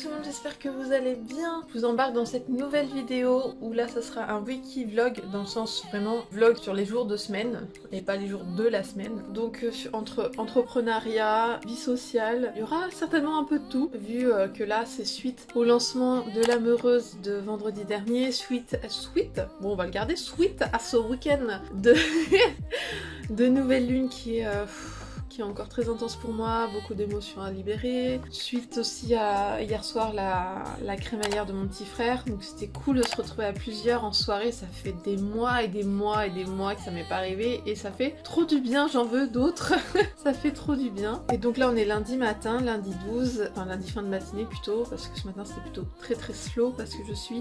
tout le monde, j'espère que vous allez bien. Je vous embarque dans cette nouvelle vidéo où là ça sera un wiki vlog, dans le sens vraiment vlog sur les jours de semaine et pas les jours de la semaine. Donc entre entrepreneuriat, vie sociale, il y aura certainement un peu de tout, vu que là c'est suite au lancement de l'amoureuse de vendredi dernier, suite, bon on va le garder, suite à ce week-end de, de nouvelle lune qui est encore très intense pour moi, beaucoup d'émotions à libérer. Suite aussi à hier soir la crémaillère de mon petit frère, donc c'était cool de se retrouver à plusieurs en soirée, ça fait des mois et des mois et des mois que ça m'est pas arrivé et ça fait trop du bien, j'en veux d'autres. Ça fait trop du bien. Et donc là on est lundi matin, lundi 12, enfin lundi fin de matinée plutôt, parce que ce matin c'était plutôt très slow parce que je suis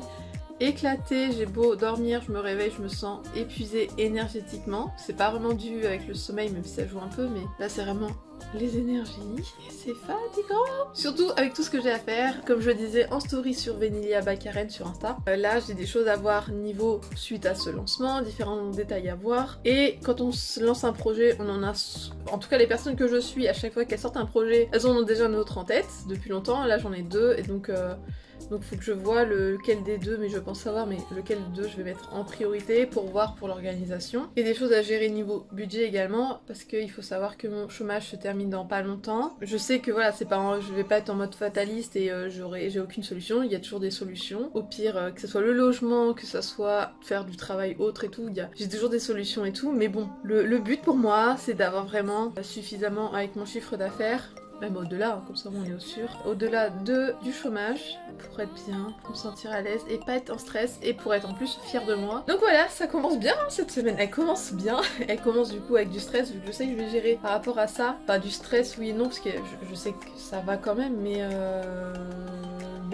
éclatée, j'ai beau dormir, je me réveille, je me sens épuisée énergétiquement. C'est pas vraiment dû avec le sommeil, même si ça joue un peu, mais là c'est vraiment les énergies et c'est fatigant. Surtout avec tout ce que j'ai à faire, comme je le disais en story sur Venilia by Karen sur Insta. Là j'ai des choses à voir niveau suite à ce lancement, différents détails à voir. Et quand on se lance un projet, on en a... En tout cas les personnes que je suis, à chaque fois qu'elles sortent un projet, elles en ont déjà un autre en tête depuis longtemps. Là j'en ai deux et donc faut que je vois lequel des deux, mais je pense savoir, mais lequel des deux je vais mettre en priorité pour voir pour l'organisation. Et des choses à gérer niveau budget également, parce qu'il faut savoir que mon chômage se termine dans pas longtemps. Je sais que voilà, c'est pas, je vais pas être en mode fataliste et j'ai aucune solution, il y a toujours des solutions. Au pire, que ce soit le logement, que ce soit faire du travail autre et tout, j'ai toujours des solutions et tout, mais bon, le but pour moi, c'est d'avoir vraiment suffisamment avec mon chiffre d'affaires, même au-delà, hein, comme ça on est au sûr, au-delà du chômage, pour être bien, pour me sentir à l'aise et pas être en stress et pour être en plus fière de moi. Donc voilà, ça commence bien hein, cette semaine, elle commence bien, elle commence du coup avec du stress, vu que je sais que je vais gérer par rapport à ça, pas du stress oui et non, parce que je sais que ça va quand même, mais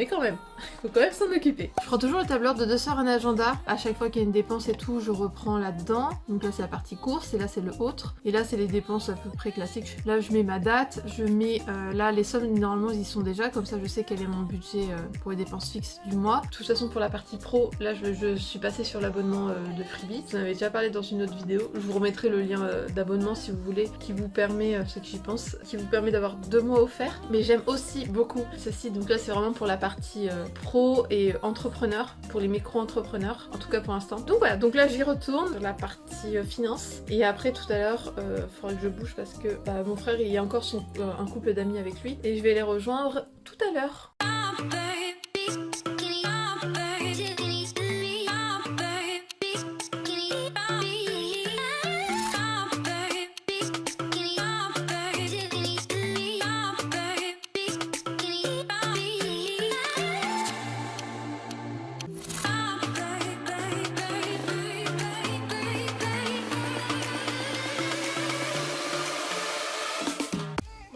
quand même, faut quand même s'en occuper. Je prends toujours le tableur de 2 sœurs un agenda, à chaque fois qu'il y a une dépense et tout, je reprends là-dedans. Donc là c'est la partie course et là c'est le autre. Et là c'est les dépenses à peu près classiques. Là je mets ma date, je mets là les sommes normalement ils y sont déjà, comme ça je sais quel est mon budget pour les dépenses fixes du mois. De toute façon pour la partie pro, là je suis passée sur l'abonnement de Freebie. Vous en avez déjà parlé dans une autre vidéo. Je vous remettrai le lien d'abonnement si vous voulez, qui vous permet, ceux qui y pensent, qui vous permet d'avoir 2 mois offerts. Mais j'aime aussi beaucoup ceci, donc là c'est vraiment pour la partie pro et entrepreneur, pour les micro-entrepreneurs, en tout cas pour l'instant. Donc voilà, donc là j'y retourne sur la partie finance, et après tout à l'heure, il faudra que je bouge parce que mon frère il y a encore un couple d'amis avec lui, et je vais les rejoindre tout à l'heure.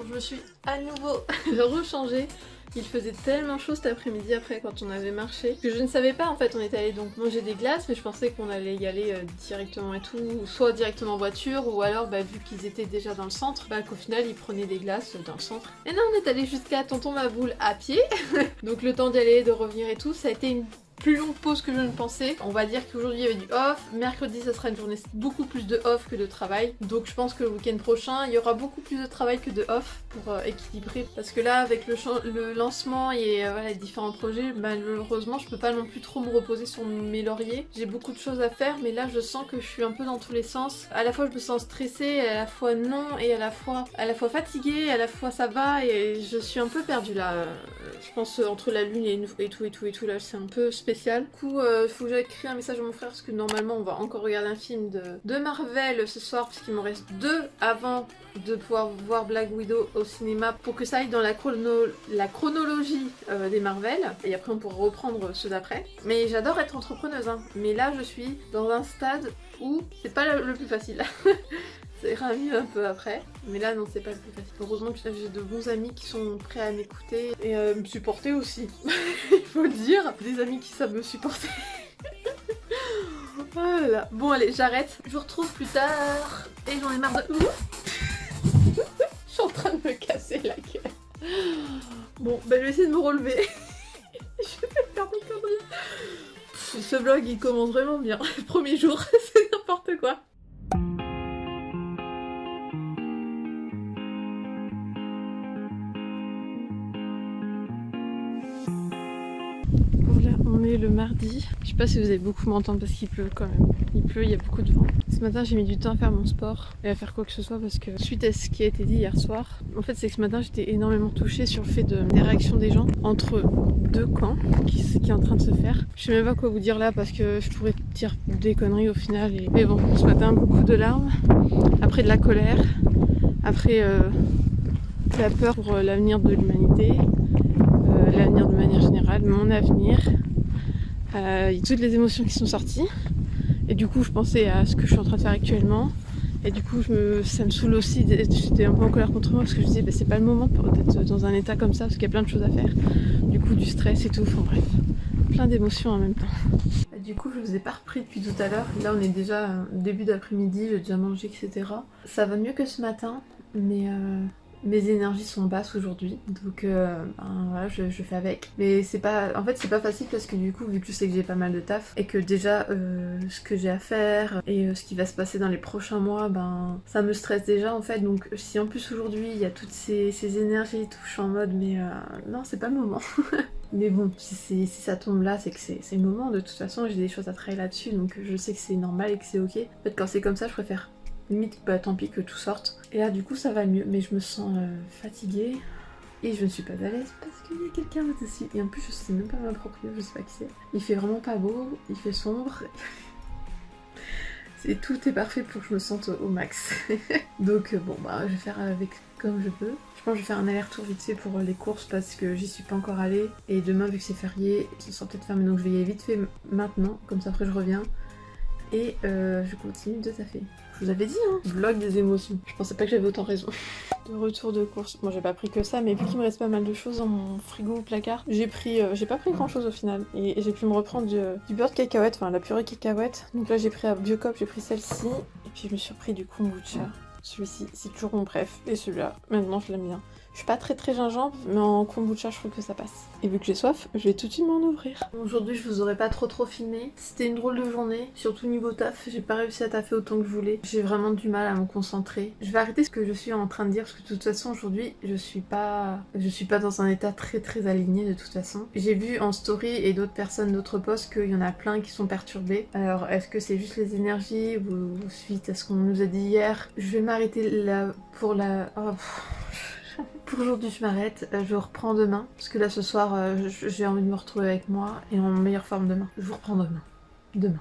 Je me suis à nouveau rechangée. Il faisait tellement chaud cet après-midi après quand on avait marché que je ne savais pas en fait. On est allé donc manger des glaces, mais je pensais qu'on allait y aller directement et tout, ou soit directement en voiture, ou alors vu qu'ils étaient déjà dans le centre, qu'au final ils prenaient des glaces dans le centre. Et là on est allé jusqu'à Tonton Maboule à pied. Donc le temps d'y aller, de revenir et tout, ça a été une plus longue pause que je ne pensais. On va dire qu'aujourd'hui il y avait du off, mercredi ça sera une journée beaucoup plus de off que de travail, donc je pense que le week-end prochain il y aura beaucoup plus de travail que de off pour équilibrer, parce que là avec le lancement et les différents projets, malheureusement je peux pas non plus trop me reposer sur mes lauriers. J'ai beaucoup de choses à faire, mais là je sens que je suis un peu dans tous les sens. À la fois je me sens stressée, à la fois non, et à la fois fatiguée, à la fois ça va, et je suis un peu perdue là. Je pense entre la lune et tout là, c'est un peu spécial. Du coup, il faut que j'aille écrire un message à mon frère parce que normalement on va encore regarder un film de Marvel ce soir, parce qu'il m'en reste 2 avant de pouvoir voir Black Widow au cinéma pour que ça aille dans la chronologie des Marvel, et après on pourra reprendre ceux d'après. Mais j'adore être entrepreneuse, hein. Mais là je suis dans un stade où c'est pas le plus facile. Ça ira mieux un peu après, mais là non, c'est pas le plus facile. Heureusement que j'ai de bons amis qui sont prêts à m'écouter et me supporter aussi. Il faut le dire, des amis qui savent me supporter. Voilà. Bon allez, j'arrête, je vous retrouve plus tard, et j'en ai marre de... Je suis en train de me casser la gueule. Bon, je vais essayer de me relever. Je vais faire des conneries. Ce vlog il commence vraiment bien. Le premier jour, c'est n'importe quoi. Bon là on est le mardi. Je sais pas si vous allez beaucoup m'entendre parce qu'il pleut quand même. Il pleut, il y a beaucoup de vent. Ce matin j'ai mis du temps à faire mon sport et à faire quoi que ce soit parce que suite à ce qui a été dit hier soir, en fait c'est que ce matin j'étais énormément touchée sur le fait des réactions des gens entre deux camps qui est en train de se faire. Je sais même pas quoi vous dire là parce que je pourrais dire des conneries au final. Mais bon, ce matin beaucoup de larmes, après de la colère, après la peur pour l'avenir de l'humanité, l'avenir de manière générale, mon avenir, toutes les émotions qui sont sorties. Et du coup je pensais à ce que je suis en train de faire actuellement. Et du coup ça me saoule aussi, j'étais un peu en colère contre moi parce que je disais c'est pas le moment d'être dans un état comme ça parce qu'il y a plein de choses à faire. Du coup du stress et tout, enfin bref, plein d'émotions en même temps. Du coup je vous ai pas repris depuis tout à l'heure, là on est déjà début d'après-midi, j'ai déjà mangé etc. Ça va mieux que ce matin, mais mes énergies sont basses aujourd'hui, donc voilà, je fais avec. Mais c'est pas, en fait c'est pas facile parce que du coup vu que je sais que j'ai pas mal de taf et que déjà ce que j'ai à faire et ce qui va se passer dans les prochains mois, ça me stresse déjà en fait. Donc si en plus aujourd'hui il y a toutes ces énergies et tout, je suis en mode mais non c'est pas le moment. Mais bon, si ça tombe là, c'est que c'est le moment. De toute façon, j'ai des choses à travailler là-dessus, donc je sais que c'est normal et que c'est ok. En fait, quand c'est comme ça, je préfère limite, tant pis que tout sorte. Et là, du coup, ça va mieux, mais je me sens fatiguée et je ne suis pas à l'aise parce qu'il y a quelqu'un au-dessus. Et en plus, je sais même pas m'approprier, je sais pas qui c'est. Il fait vraiment pas beau, il fait sombre. Tout est parfait pour que je me sente au max. Donc bon, je vais faire avec comme je peux. Je pense que je vais faire un aller-retour vite fait pour les courses parce que j'y suis pas encore allée. Et demain, vu que c'est férié, ce sera peut-être fermé, donc je vais y aller vite fait maintenant. Comme ça, après, je reviens. Et je continue de taffer. Je vous avais dit, hein, vlog des émotions. Je pensais pas que j'avais autant raison. De retour de course. Moi j'ai pas pris que ça, mais vu qu'il me reste pas mal de choses dans mon frigo ou placard, j'ai pas pris grand chose au final. Et j'ai pu me reprendre du beurre de cacahuète, enfin la purée de cacahuète. Donc là j'ai pris à Biocop, j'ai pris celle-ci. Et puis je me suis repris du kombucha. Celui-ci, c'est toujours mon préf. Et celui-là, maintenant je l'aime bien. Je suis pas très gingembre, mais en kombucha je trouve que ça passe. Et vu que j'ai soif, je vais tout de suite m'en ouvrir. Aujourd'hui je vous aurais pas trop filmé. C'était une drôle de journée, surtout niveau taf. J'ai pas réussi à taffer autant que je voulais. J'ai vraiment du mal à me concentrer. Je vais arrêter ce que je suis en train de dire parce que de toute façon aujourd'hui je suis pas dans un état très aligné de toute façon. J'ai vu en story et d'autres personnes, d'autres posts qu'il y en a plein qui sont perturbés. Alors est-ce que c'est juste les énergies ou suite à ce qu'on nous a dit hier? Je vais m'arrêter là pour la... Pour aujourd'hui je m'arrête, je reprends demain, parce que là ce soir j'ai envie de me retrouver avec moi et en meilleure forme demain. Je vous reprends demain. Demain.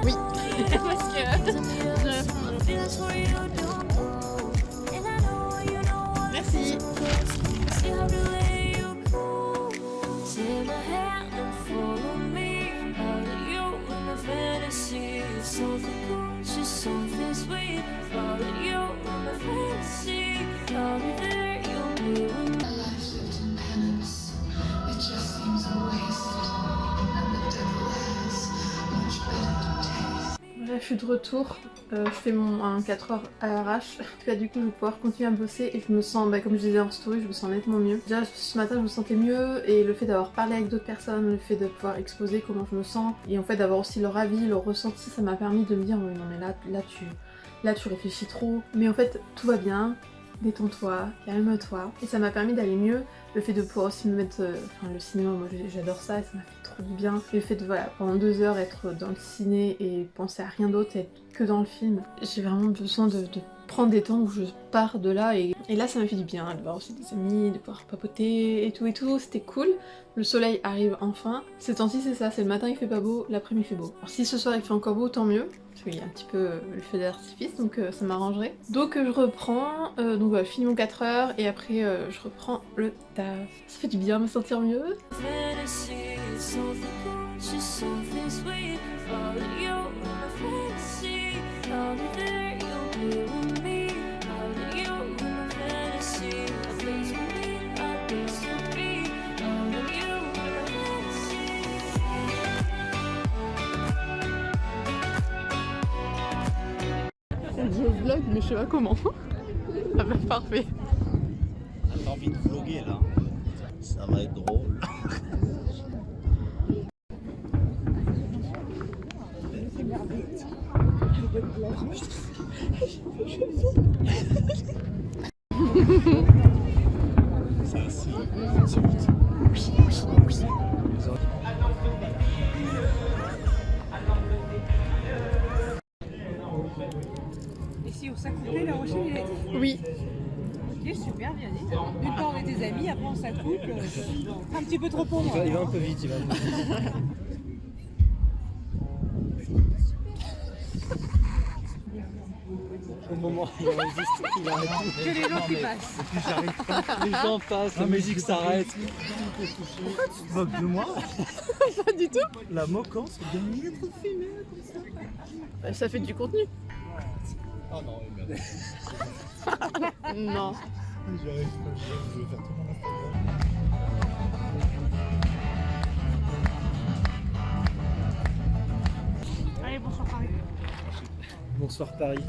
Oui, parce que merci. Là, je suis de retour, je fais un 4 heures à l'arrache. Là du coup je vais pouvoir continuer à bosser et je me sens, comme je disais en story, je me sens nettement mieux. Déjà ce matin je me sentais mieux et le fait d'avoir parlé avec d'autres personnes, le fait de pouvoir exposer comment je me sens et en fait d'avoir aussi leur avis, leur ressenti, ça m'a permis de me dire non mais là tu réfléchis trop. Mais en fait tout va bien, détends-toi, calme-toi. Et ça m'a permis d'aller mieux. Le fait de pouvoir aussi me mettre... le cinéma, moi j'adore ça et ça m'a fait trop du bien. Et le fait de, pendant 2 heures être dans le ciné et penser à rien d'autre, être que dans le film. J'ai vraiment besoin de prendre des temps où je pars de là et là ça m'a fait du bien de voir aussi des amis, de pouvoir papoter et tout, c'était cool. Le soleil arrive enfin. Ces temps-ci c'est ça, c'est le matin il fait pas beau, l'après-midi il fait beau. Alors si ce soir il fait encore beau, tant mieux. Parce qu'il y a un petit peu le feu d'artifice, donc ça m'arrangerait. Donc je reprends, donc voilà, je finis mon 4 heures et après je reprends le taf. Ça fait du bien me sentir mieux. It's just something sweet. Follow you in my fantasy. I'll be there, you'll be with me. Follow you in my fantasy. A place for me, a place to be. Follow you in my fantasy. Je vlog mais je sais pas comment. Ah bah parfait. T'as envie de vlogger là? Ça va être drôle. Ça Ici on s'accouplait, La Rochelle, il a dit. Oui. Ok, super, bien dit. D'une part on est tes amis, après on s'accouple. Un petit peu trop pour moi. il va un peu vite, il va un peu vite. Au moment où il résiste, il arrête tout. Que les gens qui passent. Et puis j'arrive pas. Les gens passent, la musique s'arrête. Pourquoi tu te moques de moi? Pas du tout. La moquant, c'est bien mieux de filmer comme ça. Bah, ça fait du contenu. Oh non, merde. Non. J'arrive pas, je vais faire tout mon Instagram. Allez, bonsoir Paris. Bonsoir Paris.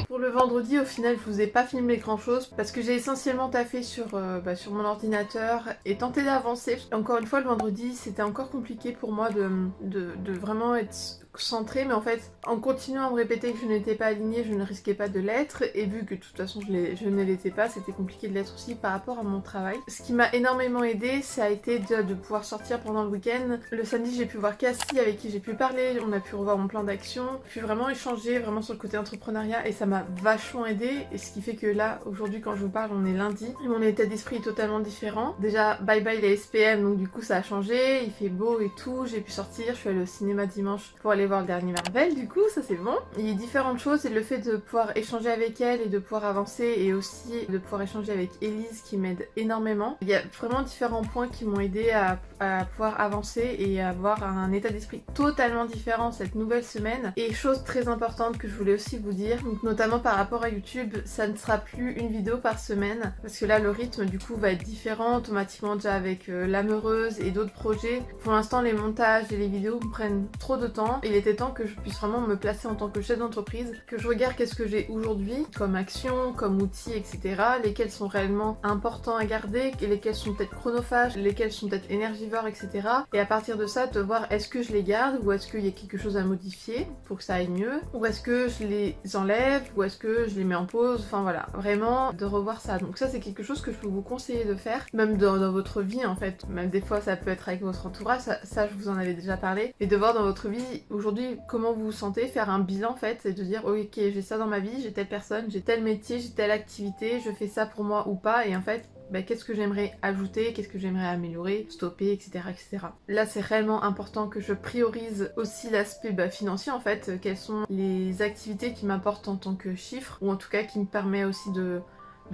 Pour le vendredi, au final, je vous ai pas filmé grand chose parce que j'ai essentiellement taffé sur mon ordinateur et tenté d'avancer. Encore une fois, le vendredi, c'était encore compliqué pour moi de vraiment être centrée, mais en fait, en continuant à me répéter que je n'étais pas alignée, je ne risquais pas de l'être, et vu que de toute façon je ne l'étais pas, c'était compliqué de l'être aussi par rapport à mon travail. Ce qui m'a énormément aidé, ça a été de pouvoir sortir pendant le week-end. Le samedi, j'ai pu voir Cassie, avec qui j'ai pu parler, on a pu revoir mon plan d'action, puis vraiment échanger vraiment sur le côté entrepreneuriat, et ça m'a vachement aidé, et ce qui fait que là, aujourd'hui, quand je vous parle, on est lundi, et mon état d'esprit est totalement différent. Déjà, bye bye les SPM, donc du coup ça a changé, il fait beau et tout, j'ai pu sortir, je suis allée au cinéma dimanche pour aller voir le dernier Marvel, du coup ça c'est bon. Il y a différentes choses, et le fait de pouvoir échanger avec elle et de pouvoir avancer, et aussi de pouvoir échanger avec Elise qui m'aide énormément. Il y a vraiment différents points qui m'ont aidé à pouvoir avancer et avoir un état d'esprit totalement différent cette nouvelle semaine. Et chose très importante que je voulais aussi vous dire, donc notamment par rapport à YouTube, ça ne sera plus une vidéo par semaine, parce que là le rythme du coup va être différent automatiquement déjà avec l'ameureuse et d'autres projets. Pour l'instant les montages et les vidéos me prennent trop de temps, il était temps que je puisse vraiment me placer en tant que chef d'entreprise, que je regarde qu'est-ce que j'ai aujourd'hui comme action, comme outils, etc. Lesquels sont réellement importants à garder, lesquels sont peut-être chronophages, lesquels sont peut-être énergivores, etc. Et à partir de ça, de voir est-ce que je les garde ou est-ce qu'il y a quelque chose à modifier pour que ça aille mieux, ou est-ce que je les enlève, ou est-ce que je les mets en pause, enfin voilà, vraiment de revoir ça. Donc ça c'est quelque chose que je peux vous conseiller de faire, même dans votre vie en fait, même des fois ça peut être avec votre entourage, ça je vous en avais déjà parlé, et de voir dans votre vie aujourd'hui comment vous vous sentez, faire un bilan en fait, et de dire ok j'ai ça dans ma vie, j'ai telle personne, j'ai tel métier, j'ai telle activité, je fais ça pour moi ou pas, et en fait qu'est-ce que j'aimerais ajouter, qu'est-ce que j'aimerais améliorer, stopper, etc. etc. Là c'est réellement important que je priorise aussi l'aspect financier en fait, quelles sont les activités qui m'apportent en tant que chiffre, ou en tout cas qui me permet aussi de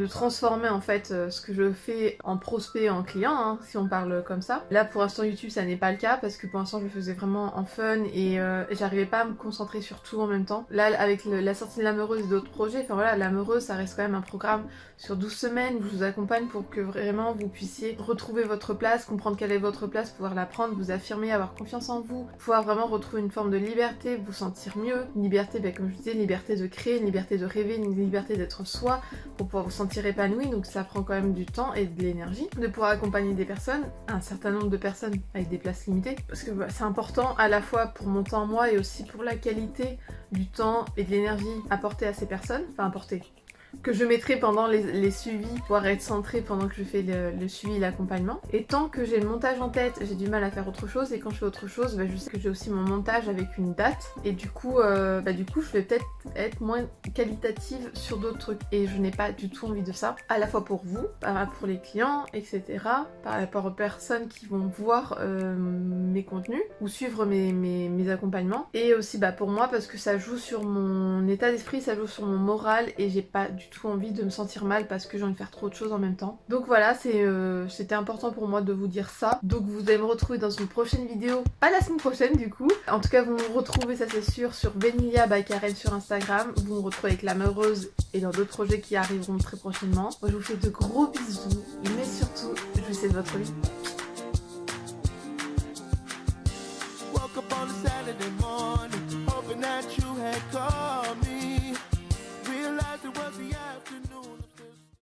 transformer en fait ce que je fais en prospect, en client, hein, si on parle comme ça. Là pour l'instant YouTube ça n'est pas le cas parce que pour l'instant je le faisais vraiment en fun et j'arrivais pas à me concentrer sur tout en même temps. Là avec la sortie de l'ameureuse et d'autres projets, enfin voilà, l'ameureuse ça reste quand même un programme sur 12 semaines où je vous accompagne pour que vraiment vous puissiez retrouver votre place, comprendre quelle est votre place, pouvoir la prendre, vous affirmer, avoir confiance en vous, pouvoir vraiment retrouver une forme de liberté, vous sentir mieux, une liberté, comme je disais, une liberté de créer, une liberté de rêver, une liberté d'être soi, pour pouvoir vous sentir épanoui, donc ça prend quand même du temps et de l'énergie, de pouvoir accompagner des personnes, un certain nombre de personnes avec des places limitées, parce que c'est important à la fois pour mon temps moi et aussi pour la qualité du temps et de l'énergie apportée à ces personnes, enfin apportée, que je mettrai pendant les suivis, pouvoir être centrée pendant que je fais le suivi et l'accompagnement. Et tant que j'ai le montage en tête, j'ai du mal à faire autre chose, et quand je fais autre chose, je sais que j'ai aussi mon montage avec une date, et du coup je vais peut-être être moins qualitative sur d'autres trucs, et je n'ai pas du tout envie de ça, à la fois pour vous, pour les clients, etc., par rapport aux personnes qui vont voir mes contenus, ou suivre mes accompagnements, et aussi pour moi, parce que ça joue sur mon état d'esprit, ça joue sur mon moral, et j'ai pas du du tout envie de me sentir mal parce que j'ai envie de faire trop de choses en même temps. Donc voilà, c'était important pour moi de vous dire ça. Donc vous allez me retrouver dans une prochaine vidéo, pas la semaine prochaine du coup. En tout cas vous me retrouvez, ça c'est sûr, sur Vanilla by Karen sur Instagram. Vous me retrouvez avec L'Âme Heureuse et dans d'autres projets qui arriveront très prochainement. Moi je vous fais de gros bisous, mais surtout je vous souhaite votre vie. Woke up on a Saturday morning, hoping that you had called.